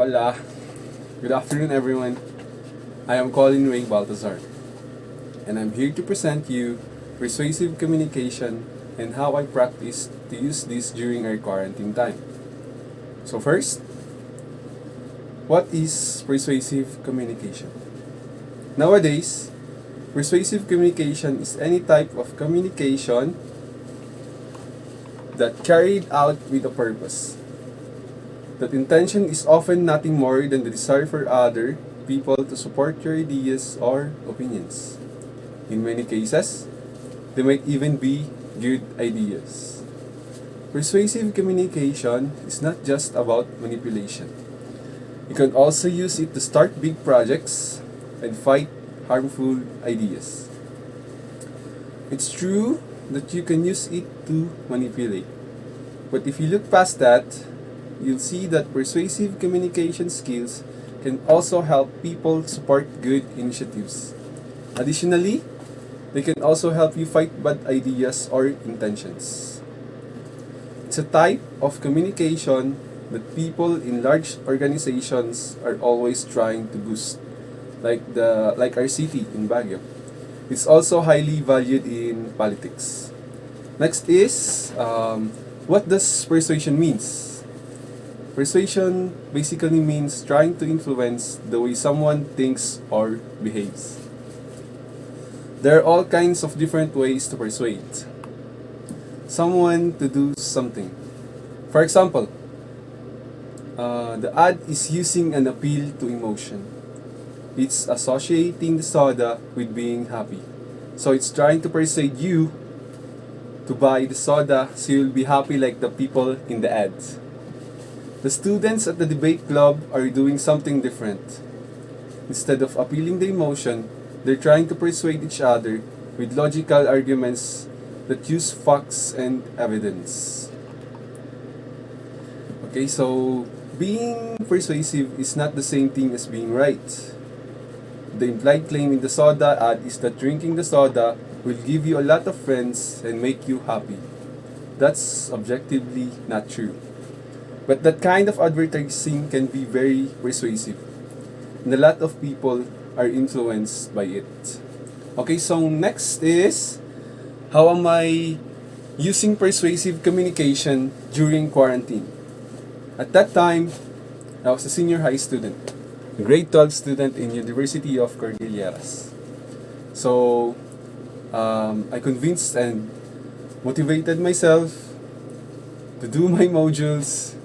Hola. Good afternoon, everyone. I am Colin Ray Baltazar, and I'm here to present you persuasive communication and how I practice to use this during our quarantine time. So first, what is persuasive communication? Nowadays, persuasive communication is any type of communication that carried out with a purpose. That intention is often nothing more than the desire for other people to support your ideas or opinions. In many cases, they might even be good ideas. Persuasive communication is not just about manipulation. You can also use it to start big projects and fight harmful ideas. It's true that you can use it to manipulate. But if you look past that, you'll see that persuasive communication skills can also help people support good initiatives. Additionally, they can also help you fight bad ideas or intentions. It's a type of communication that people in large organizations are always trying to boost, like our city in Baguio. It's also highly valued in politics. Next is what does persuasion means? Persuasion basically means trying to influence the way someone thinks or behaves. There are all kinds of different ways to persuade someone to do something. For example, the ad is using an appeal to emotion. It's associating the soda with being happy. So it's trying to persuade you to buy the soda so you'll be happy like the people in the ads. The students at the debate club are doing something different. Instead of appealing the emotion, they're trying to persuade each other with logical arguments that use facts and evidence. Okay, so being persuasive is not the same thing as being right. The implied claim in the soda ad is that drinking the soda will give you a lot of friends and make you happy. That's objectively not true. But that kind of advertising can be very persuasive, and a lot of people are influenced by it. Okay, so next is how am I using persuasive communication during quarantine? At that time, I was a senior high student, a grade 12 student in University of Cordilleras. So, I convinced and motivated myself to do my modules,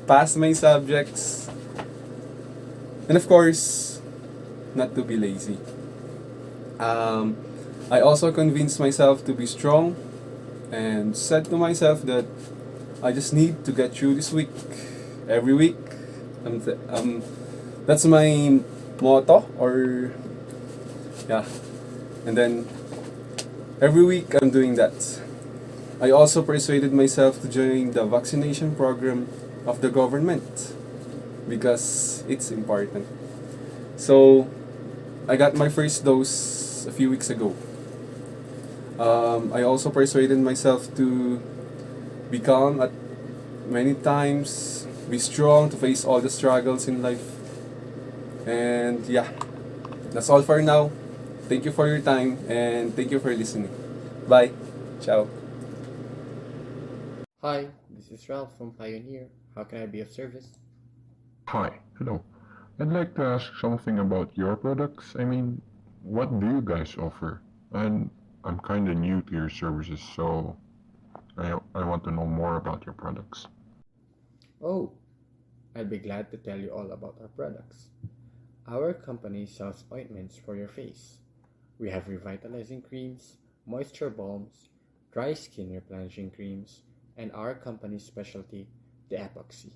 pass my subjects, and of course, not to be lazy. I also convinced myself to be strong and said to myself that I just need to get through this week. Every week, that's my motto, or yeah. And then every week I'm doing that. I also persuaded myself to join the vaccination program of the government because it's important. So I got my first dose a few weeks ago. I also persuaded myself to be calm at many times, be strong to face all the struggles in life. And yeah, that's all for now. Thank you for your time and thank you for listening. Bye. Ciao. Hi, this is Ralph from Pioneer. How can I be of service? Hi, hello. I'd like to ask something about your products. What do you guys offer? And I'm kind of new to your services, so I want to know more about your products. Oh, I'd be glad to tell you all about our products. Our company sells ointments for your face. We have revitalizing creams, moisture balms, dry skin replenishing creams, and our company's specialty, the epoxy.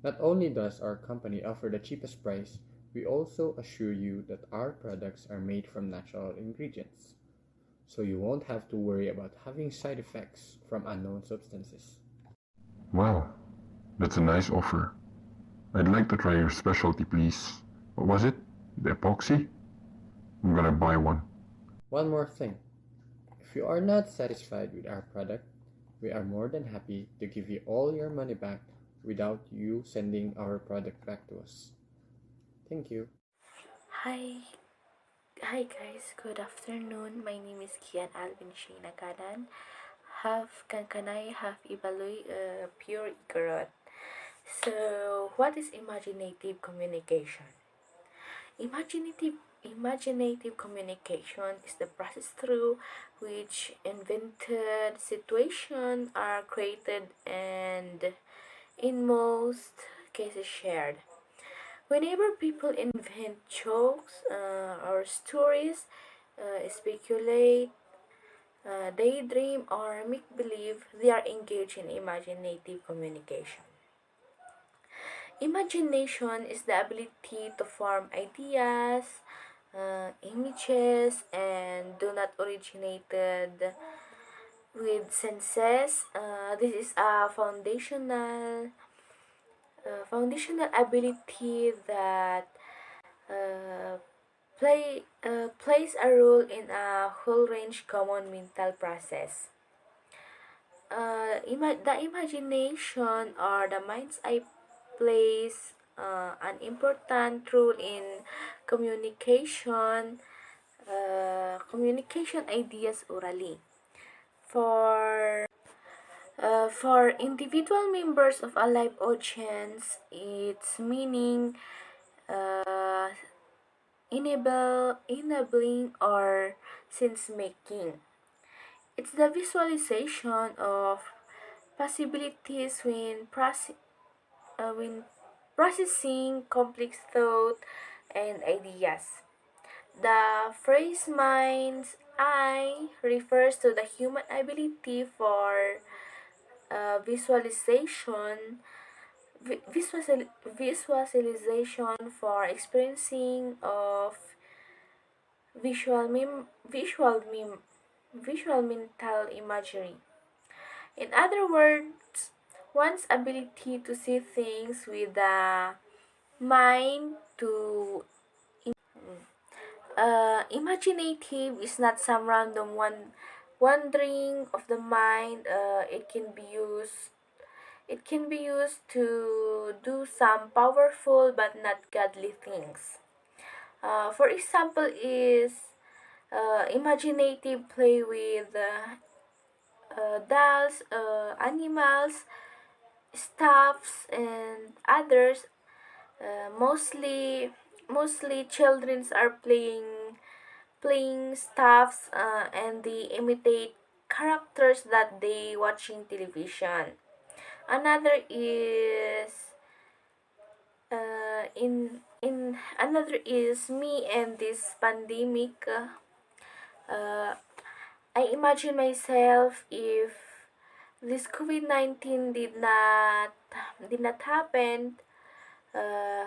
Not only does our company offer the cheapest price, we also assure you that our products are made from natural ingredients, so you won't have to worry about having side effects from unknown substances. Wow, that's a nice offer. I'd like to try your specialty, please. What was it? The epoxy? I'm gonna buy one. One more thing. If you are not satisfied with our product, we are more than happy to give you all your money back without you sending our product back to us. Thank you. Hi, hi guys. Good afternoon. My name is Kian Alvin Sheena Kanan. Have kanay have ibaloy pure ikarot. So, what is imaginative communication? Imaginative communication is the process through which invented situations are created and, in most cases, shared. Whenever people invent jokes or stories, speculate, daydream, or make believe, they are engaged in imaginative communication. Imagination is the ability to form ideas, images, and do not originated with senses. This is a foundational ability that uh, plays a role in a whole range common mental process. The imagination or the mind's eye plays an important role in communication, communication ideas orally. For individual members of a live audience, its meaning uh, enabling or sense making. It's the visualization of possibilities when processing complex thought and ideas. The phrase mind's eye refers to the human ability for visualization, visualization for experiencing of visual mem- visual mem- visual mental imagery. In other words, one's ability to see things with the mind to imaginative is not some random wandering of the mind. It can be used to do some powerful but not godly things. For example, is imaginative play with dolls, animals, stuffs, and others. Mostly childrens are playing stuffs and they imitate characters that they watching television. Another is another is me and this pandemic. Uh, I imagine myself if this COVID-19 did not happen. Uh,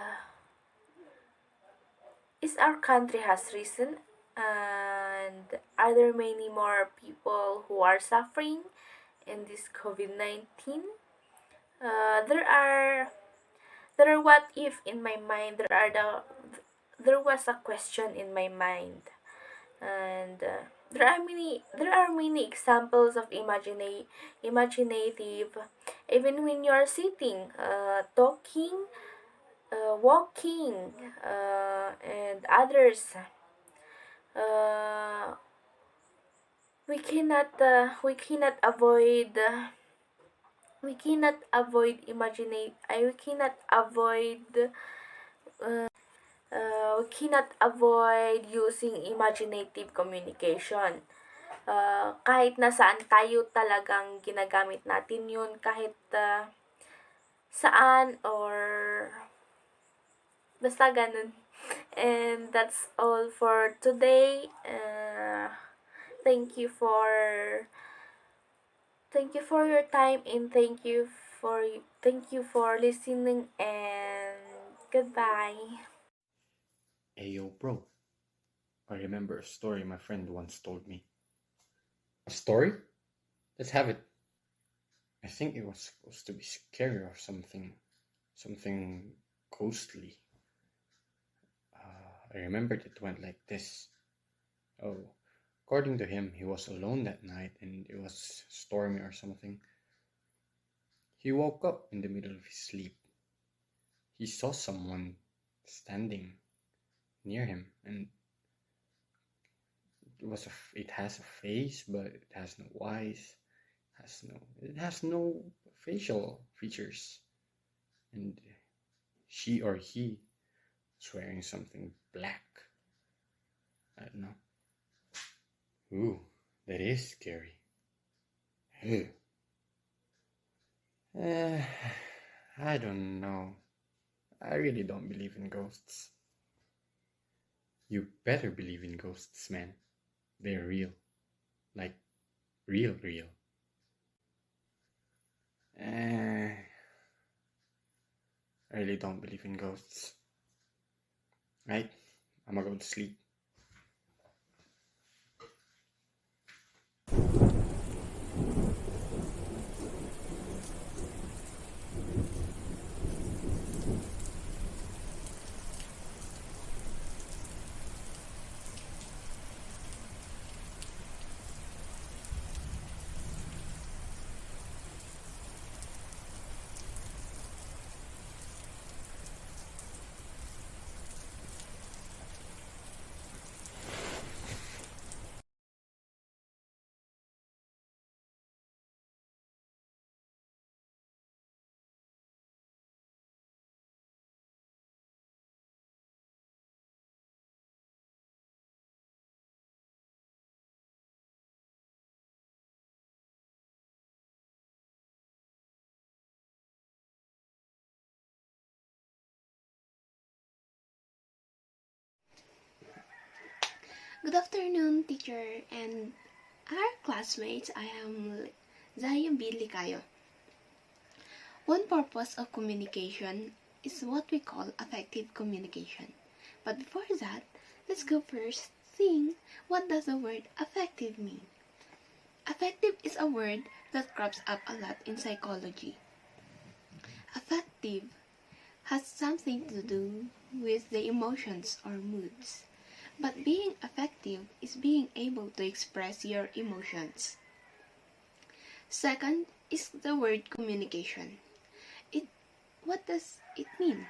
is our country has risen, and are there many more people who are suffering in this COVID-19? There are what if in my mind. There was a question in my mind, and there are many examples of imaginative, even when you are sitting, talking, walking, and others. uh, we cannot avoid we cannot avoid using imaginative communication. Kahit nasaan tayo, talagang ginagamit natin yun, kahit saan, or basta ganun. And that's all for today. Thank you for thank you for your time, and thank you for listening, and goodbye. Hey yo, bro. I remember a story my friend once told me. A story? Let's have it. I think it was supposed to be scary or something. Something ghostly. I remembered it went like this. Oh, according to him, he was alone that night and it was stormy or something. He woke up in the middle of his sleep. He saw someone standing near him, and it has a face, but it has no eyes, it has no facial features, and she or he was wearing something black. I don't know. Ooh, that is scary. Ugh. I don't know. I really don't believe in ghosts. You better believe in ghosts, man. They're real. Like, real, real. I really don't believe in ghosts. Right? I'm gonna go to sleep. Good afternoon, teacher and our classmates. I am Zaya B. Licayo. One purpose of communication is what we call effective communication. But before that, let's go first seeing what does the word effective mean. Effective is a word that crops up a lot in psychology. Effective has something to do with the emotions or moods. But being effective is being able to express your emotions. Second is the word communication. What does it mean?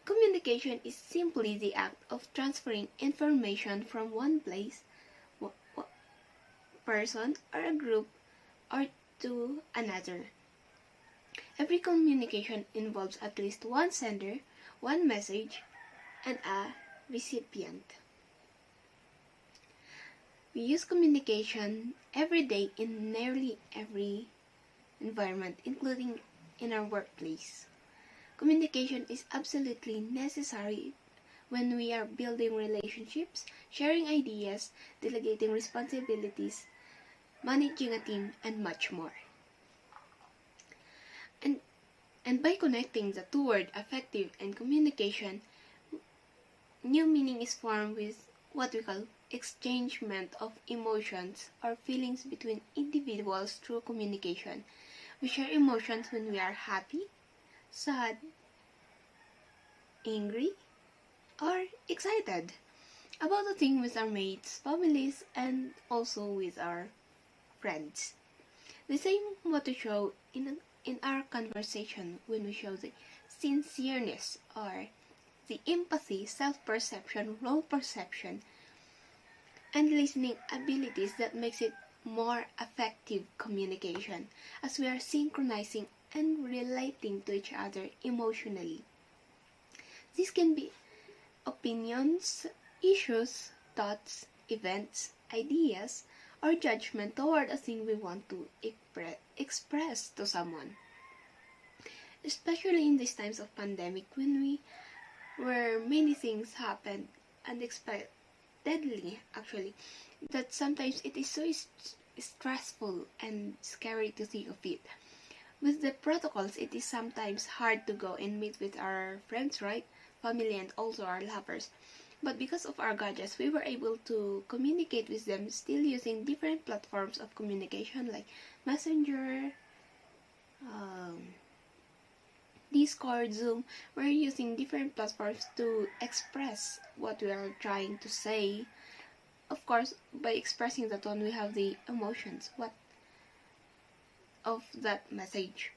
Communication is simply the act of transferring information from one place, person, or a group, or to another. Every communication involves at least one sender, one message, and a recipient. We use communication every day in nearly every environment, including in our workplace. Communication is absolutely necessary when we are building relationships, sharing ideas, delegating responsibilities, managing a team, and much more. And by connecting the two words effective and communication, new meaning is formed with what we call exchangement of emotions or feelings between individuals through communication. We share emotions when we are happy, sad, angry, or excited about a thing with our mates, families, and also with our friends. The same what we show in our conversation when we show the sincereness or the empathy, self-perception, role perception, and listening abilities that makes it more effective communication as we are synchronizing and relating to each other emotionally. This can be opinions, issues, thoughts, events, ideas, or judgment toward a thing we want to express to someone. Especially in these times of pandemic where many things happen unexpectedly, actually, that sometimes it is so stressful and scary to think of it. With the protocols, it is sometimes hard to go and meet with our friends, right? Family and also our lovers. But because of our gadgets, we were able to communicate with them still using different platforms of communication like Messenger, Discord, Zoom. We're using different platforms to express what we are trying to say. Of course, by expressing that one, we have the emotions. of that message.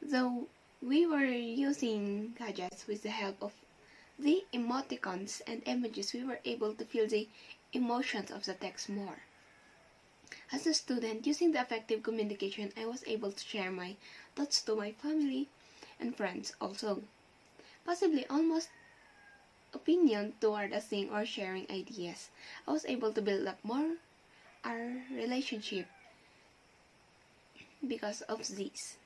Though we were using gadgets with the help of the emoticons and images, we were able to feel the emotions of the text more. As a student, using the effective communication, I was able to share my thoughts to my family and friends also. Possibly almost opinion toward a thing or sharing ideas. I was able to build up more our relationship because of this.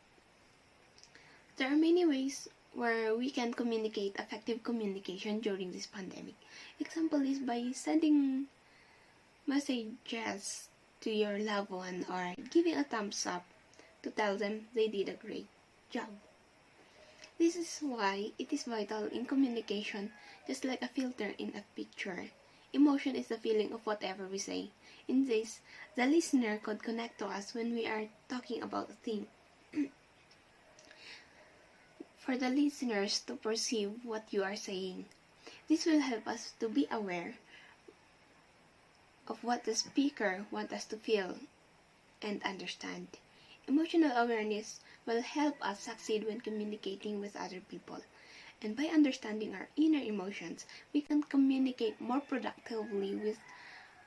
There are many ways where we can communicate effective communication during this pandemic. Example is by sending messages to your loved one or giving a thumbs up to tell them they did a great job. This is why it is vital in communication, just like a filter in a picture. Emotion is the feeling of whatever we say. In this, the listener could connect to us when we are talking about a thing. For the listeners to perceive what you are saying. This will help us to be aware of what the speaker wants us to feel and understand. Emotional awareness will help us succeed when communicating with other people. And by understanding our inner emotions, we can communicate more productively with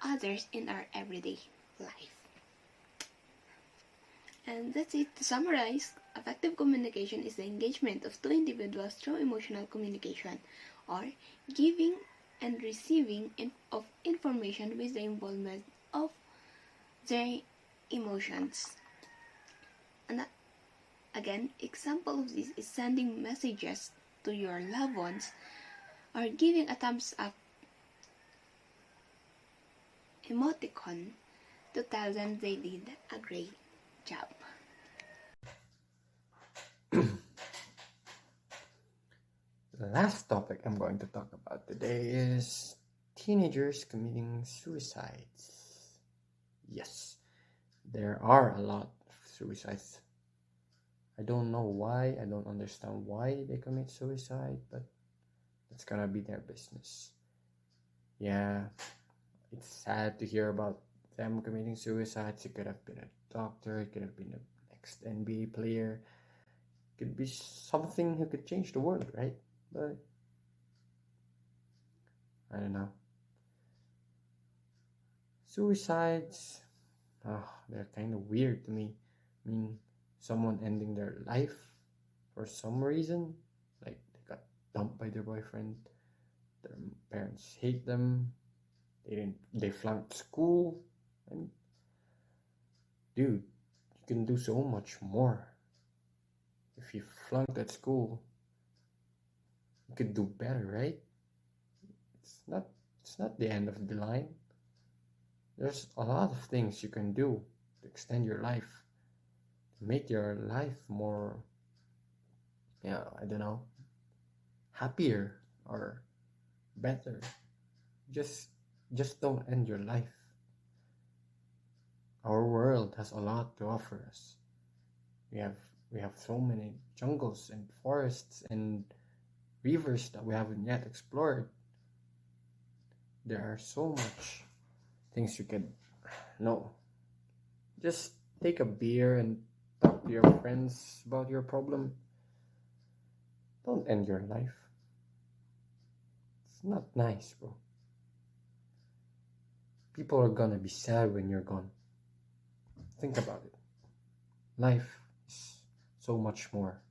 others in our everyday life. And that's it. To summarize, effective communication is the engagement of two individuals through emotional communication, or giving and receiving of information with the involvement of their emotions. And again, example of this is sending messages to your loved ones or giving a thumbs up emoticon to tell them they did a great job. The last topic I'm going to talk about today is teenagers committing suicides. Yes, there are a lot of suicides. I don't know why, I don't understand why they commit suicide, but it's gonna be their business. Yeah, it's sad to hear about them committing suicides. It could have been a doctor, it could have been a next NBA player, it could be something who could change the world, right? But I don't know. Suicides, they're kind of weird to me. I mean, someone ending their life for some reason, like they got dumped by their boyfriend, their parents hate them, they flunked school, and dude, you can do so much more. If you flunked at school, you could do better, right? It's not the end of the line. There's a lot of things you can do to extend your life, to make your life more, I don't know, happier or better. Just don't end your life. Our world has a lot to offer us. We have so many jungles and forests and rivers that we haven't yet explored. There are so much things you could know. Just take a beer and talk to your friends about your problem. Don't end your life. It's not nice, bro. People are gonna be sad when you're gone. Think about it. Life is so much more